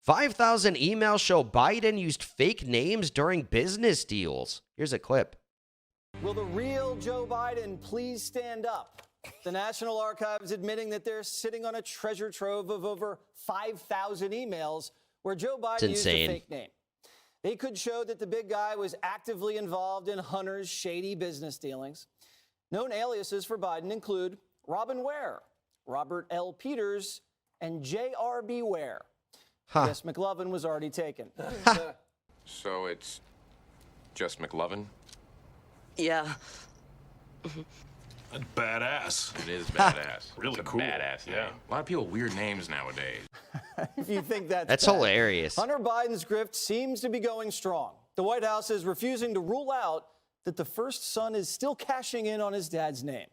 5,000 emails show Biden used fake names during business deals. Here's a clip. Will the real Joe Biden please stand up? The National Archives admitting that they're sitting on a treasure trove of over 5,000 emails where Joe Biden used a fake name. They could show that the big guy was actively involved in Hunter's shady business dealings. Known aliases for Biden include Robin Ware, Robert L. Peters, and J.R.B. Ware. Yes, McLovin was already taken. So it's just McLovin? Yeah. That's badass. It is badass. Really it's a cool. Badass name. Yeah. A lot of people with weird names nowadays. If you think That's bad. hilarious. Hunter Biden's grift seems to be going strong. The White House is refusing to rule out that the first son is still cashing in on his dad's name.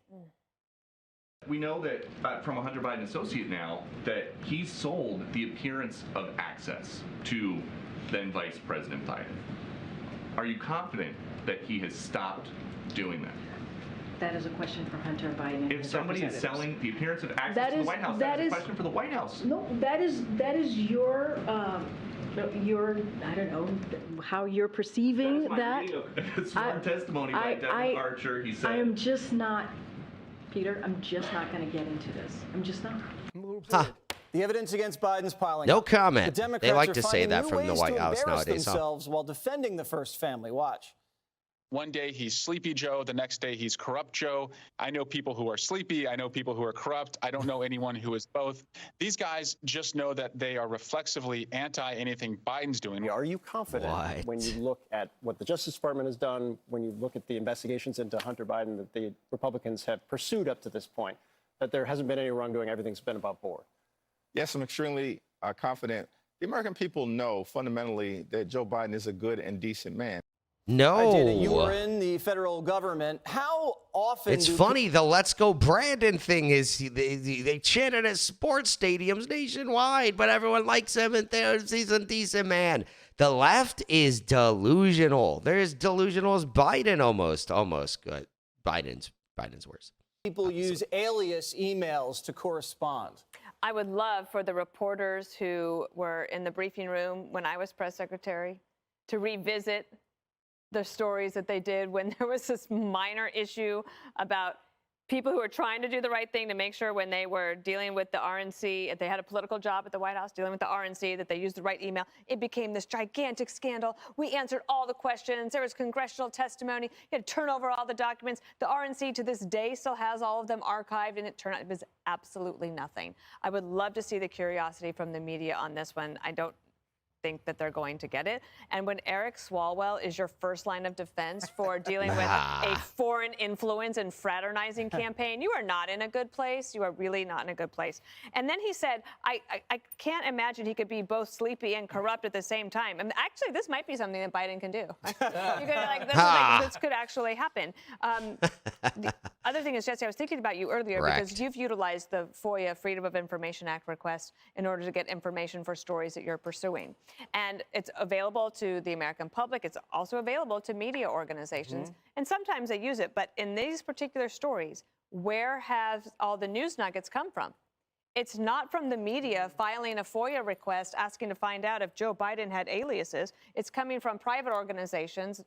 We know that from a Hunter Biden associate now that he sold the appearance of access to then Vice President Biden. Are you confident that he has stopped doing that? That is a question for Hunter Biden. And If his somebody is representatives. selling the appearance of access to the White House, that is a question for the White House. No, that is your I don't know how you're perceiving that. It's sworn testimony by Devin Archer. He said, I am just not, Peter. I'm just not going to get into this. I'm just not. The evidence against Biden's piling No up. comment. The Democrats They like are to say finding that new from the ways White to House embarrass nowadays, huh? themselves while defending the first family. Watch. One day he's Sleepy Joe, the next day he's Corrupt Joe. I know people who are sleepy. I know people who are corrupt. I don't know anyone who is both. These guys just know that they are reflexively anti anything Biden's doing. Are you confident when you look at what the Justice Department has done, when you look at the investigations into Hunter Biden that the Republicans have pursued up to this point, that there hasn't been any wrongdoing, everything's been above board? Yes, I'm extremely confident. The American people know fundamentally that Joe Biden is a good and decent man. No. Dana, you were in the federal government. How often It's funny, the Let's Go Brandon thing is they chanted at sports stadiums nationwide, but everyone likes him and he's a decent man. The left is delusional. They're as delusional as Biden almost good. Biden's worse. people use alias emails to correspond? I would love for the reporters who were in the briefing room when I was press secretary to revisit the stories that they did when there was this minor issue about people who were trying to do the right thing to make sure when they were dealing with the RNC, if they had a political job at the White House dealing with the RNC, that they used the right email. It became this gigantic scandal. We answered all the questions. There was congressional testimony. You had to turn over all the documents. The RNC to this day still has all of them archived, and it turned out it was absolutely nothing. I would love to see the curiosity from the media on this one. I don't think that they're going to get it. And when Eric Swalwell is your first line of defense for dealing with a foreign influence and fraternizing campaign, you are not in a good place. You are really not in a good place. And then he said, I can't imagine he could be both sleepy and corrupt at the same time. And actually, this might be something that Biden can do. You could, this could actually happen. The other thing is, Jesse, I was thinking about you earlier because you've utilized the FOIA Freedom of Information Act request in order to get information for stories that you're pursuing. And it's available to the American public. It's also available to media organizations. And sometimes they use it. But in these particular stories, where have all the news nuggets come from? It's not from the media filing a FOIA request asking to find out if Joe Biden had aliases. It's coming from private organizations.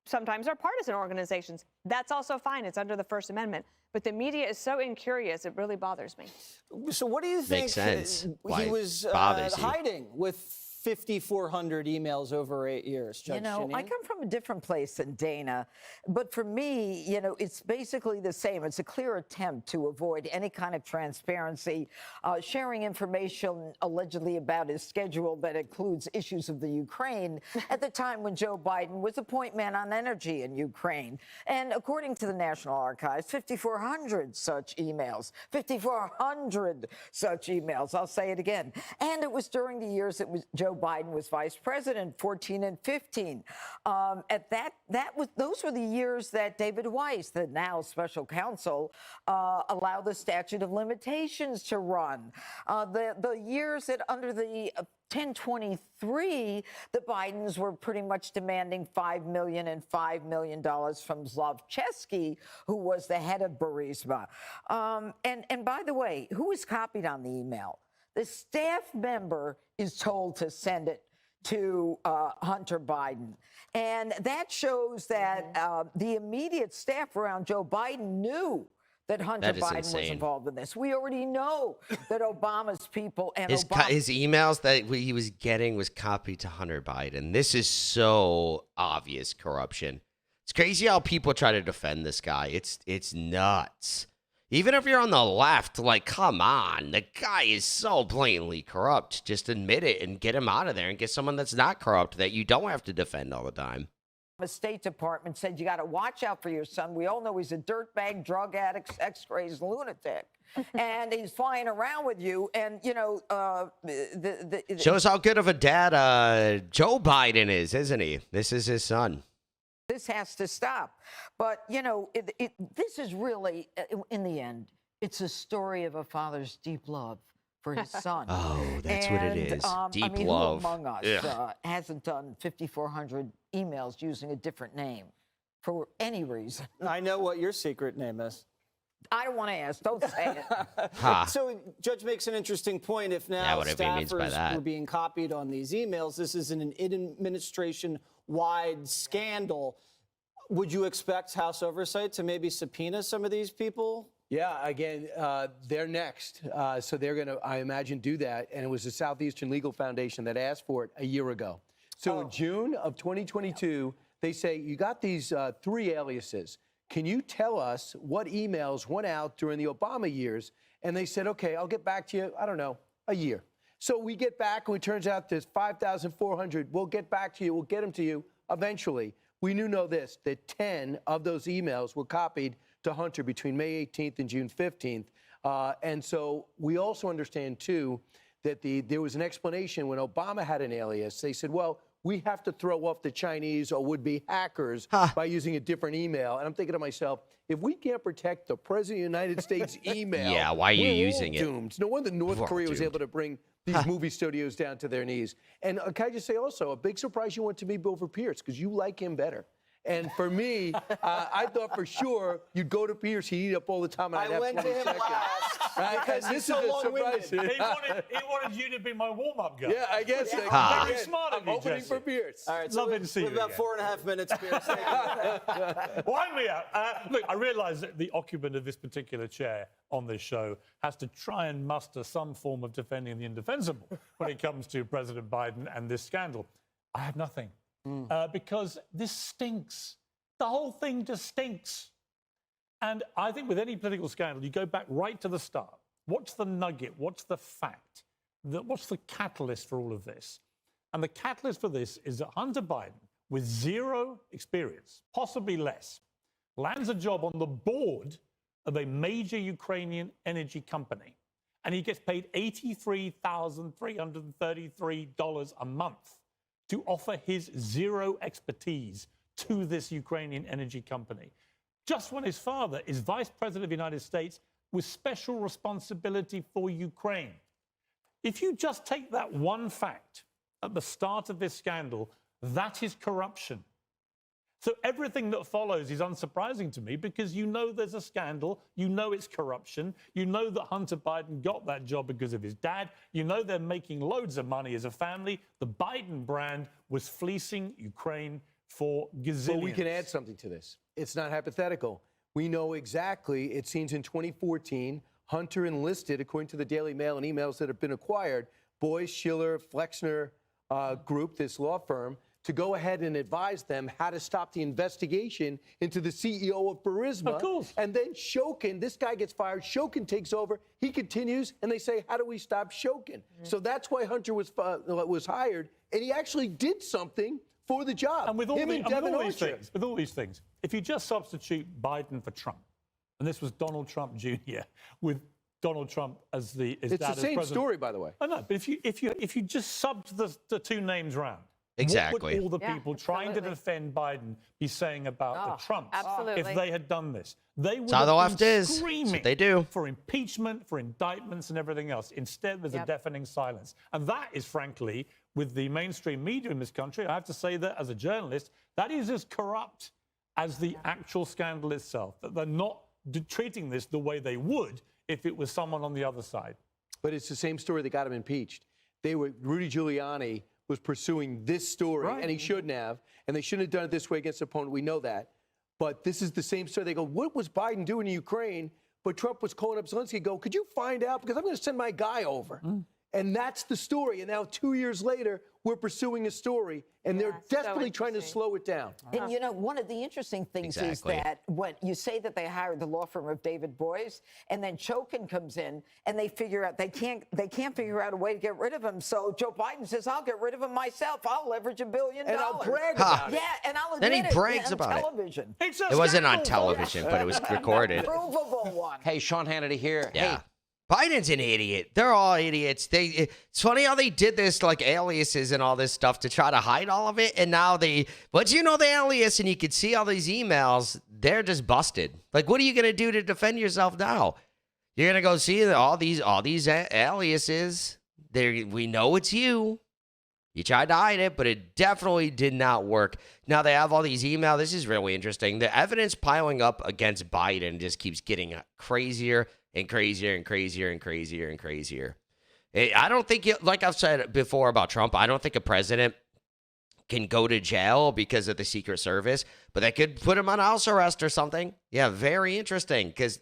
Sometimes they're partisan organizations. That's also fine. It's under the First Amendment. But the media is so incurious, it really bothers me. So what do you think Makes sense. he was hiding with 5,400 emails over 8 years, Judge Shinian? I come from a different place than Dana, but for me, it's basically the same. It's a clear attempt to avoid any kind of transparency, sharing information allegedly about his schedule that includes issues of the Ukraine at the time when Joe Biden was a point man on energy in Ukraine. And according to the National Archives, 5,400 such emails, 5,400 such emails. I'll say it again. And it was during the years that Joe Biden was vice president, 14 and 15. Those were the years that David Weiss, the now special counsel, allowed the statute of limitations to run. The years that under the 1023, the Bidens were pretty much demanding $5 million and $5 million from Zlovchesky, who was the head of Burisma. And by the way, who was copied on the email? The staff member is told to send it to Hunter Biden. And that shows that the immediate staff around Joe Biden knew that Hunter Biden was involved in this. We already know that Obama's people and his emails that he was getting was copied to Hunter Biden. This is so obvious corruption. It's crazy how people try to defend this guy. It's nuts. Even if you're on the left, like, come on. The guy is so blatantly corrupt. Just admit it and get him out of there and get someone that's not corrupt that you don't have to defend all the time. The State Department said you got to watch out for your son. We all know he's a dirtbag, drug addict, ex-crazed lunatic. And he's flying around with you. And, you know, shows how good of a dad Joe Biden is, isn't he? This is his son. This has to stop. But, you know, this is really, in the end, it's a story of a father's deep love for his son. Oh, that's what it is. Deep love. Who among us hasn't done 5,400 emails using a different name for any reason? I know what your secret name is. I don't want to ask. Don't say it. So, Judge makes an interesting point. If now staffers were being copied on these emails, this is an administration-wide scandal. Would you expect House Oversight to maybe subpoena some of these people? Yeah, again, they're next. So they're going to, I imagine, do that. And it was the Southeastern Legal Foundation that asked for it a year ago. So in June of 2022, they say, you got these 3 aliases. Can you tell us what emails went out during the Obama years? And they said, okay, I'll get back to you, I don't know, a year. So we get back, and it turns out there's 5,400. We'll get back to you. We'll get them to you eventually. We know this, that 10 of those emails were copied to Hunter between May 18th and June 15th. And so we also understand, too, that there was an explanation when Obama had an alias. They said, well, we have to throw off the Chinese or would-be hackers by using a different email. And I'm thinking to myself, if we can't protect the President of the United States email, why are you using it? Doomed. No wonder North Korea was able to bring these movie studios down to their knees. And can I just say also, a big surprise you went to meet over Pierce because you like him better. And for me, I thought for sure you'd go to Pierce, he'd eat up all the time, and I'd have 20 seconds. I went to him last because he's so long-winded. He wanted you to be my warm-up guy. Yeah, I guess. Very smart of you, opening Jesse. for Pierce. All right, so Lovely to see you about 4.5 minutes, Pierce. Wind me up. Look, I realise that the occupant of this particular chair on this show has to try and muster some form of defending the indefensible when it comes to President Biden and this scandal. I have nothing. Because this stinks. The whole thing just stinks. And I think with any political scandal, you go back right to the start. What's the nugget? What's the fact? What's the catalyst for all of this? And the catalyst for this is that Hunter Biden, with 0 experience, possibly less, lands a job on the board of a major Ukrainian energy company. And he gets paid $83,333 a month to offer his 0 expertise to this Ukrainian energy company. Just when his father is Vice President of the United States with special responsibility for Ukraine. If you just take that one fact at the start of this scandal, that is corruption. So everything that follows is unsurprising to me because you know there's a scandal, you know it's corruption, you know that Hunter Biden got that job because of his dad, you know they're making loads of money as a family. The Biden brand was fleecing Ukraine for gazillions. But we can add something to this. It's not hypothetical. We know exactly, it seems in 2014, Hunter enlisted, according to the Daily Mail and emails that have been acquired, Boyce, Schiller, Flexner Group, this law firm, to go ahead and advise them how to stop the investigation into the CEO of Burisma. Of course. And then Shokin, this guy gets fired, Shokin takes over, he continues, and they say, how do we stop Shokin? So that's why Hunter was hired, and he actually did something for the job. And with all, with all these things, if you just substitute Biden for Trump, and this was Donald Trump Jr. with Donald Trump as the It's the same story, by the way. I know, but if you just subbed the 2 names round, exactly, what would all the people trying to defend Biden be saying about the Trumps if they had done this? They would have been screaming they do. for impeachment, for indictments, and everything else. Instead, there's a deafening silence. And that is, frankly, with the mainstream media in this country, I have to say that as a journalist, that is as corrupt as the actual scandal itself, that they're not treating this the way they would if it was someone on the other side. But it's the same story that got him impeached. Rudy Giuliani was pursuing this story, and he shouldn't have, and they shouldn't have done it this way against the opponent. We know that. But this is the same story. They go, what was Biden doing in Ukraine? But Trump was calling up Zelensky, go, could you find out? Because I'm going to send my guy over. And that's the story. And now 2 years later, we're pursuing a story, and they're desperately trying to slow it down. And, you know, one of the interesting things is that when you say that they hired the law firm of David Boies, and then Chokin comes in, and they figure out they can't figure out a way to get rid of him. So Joe Biden says, I'll get rid of him myself. I'll leverage $1 billion. And I'll brag about it. Yeah, and I'll admit Then he brags about it. television. It wasn't on television, but it was recorded. Provable one. Hey, Sean Hannity here. Yeah. Hey, Biden's an idiot. They're all idiots. It's funny how they did this, like aliases and all this stuff to try to hide all of it. And now but you know the alias, and you can see all these emails. They're just busted. Like, what are you gonna do to defend yourself now? You're gonna go see all these aliases. We know it's you. You tried to hide it, but it definitely did not work. Now they have all these emails. This is really interesting. The evidence piling up against Biden just keeps getting crazier and crazier and crazier and crazier and crazier. I don't think, like I've said before about Trump, I don't think a president can go to jail because of the Secret Service, but they could put him on house arrest or something. Yeah, very interesting, because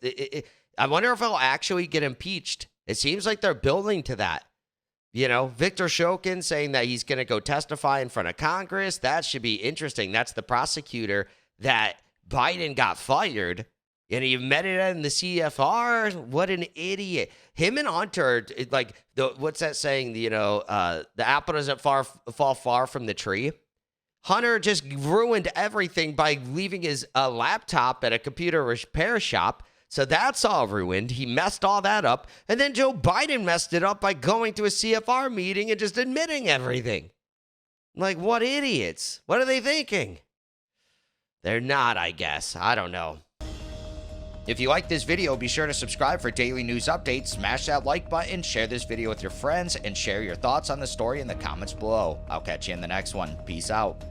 I wonder if he'll actually get impeached. It seems like they're building to that. You know, Victor Shokin saying that he's going to go testify in front of Congress. That should be interesting. That's the prosecutor that Biden got fired. And he met it in the CFR. What an idiot. Him and Hunter, what's that saying? The apple doesn't fall far from the tree. Hunter just ruined everything by leaving his laptop at a computer repair shop. So that's all ruined. He messed all that up. And then Joe Biden messed it up by going to a CFR meeting and just admitting everything. Like, what idiots? What are they thinking? They're not, I guess. I don't know. If you like this video, be sure to subscribe for daily news updates, smash that like button, share this video with your friends, and share your thoughts on the story in the comments below. I'll catch you in the next one. Peace out.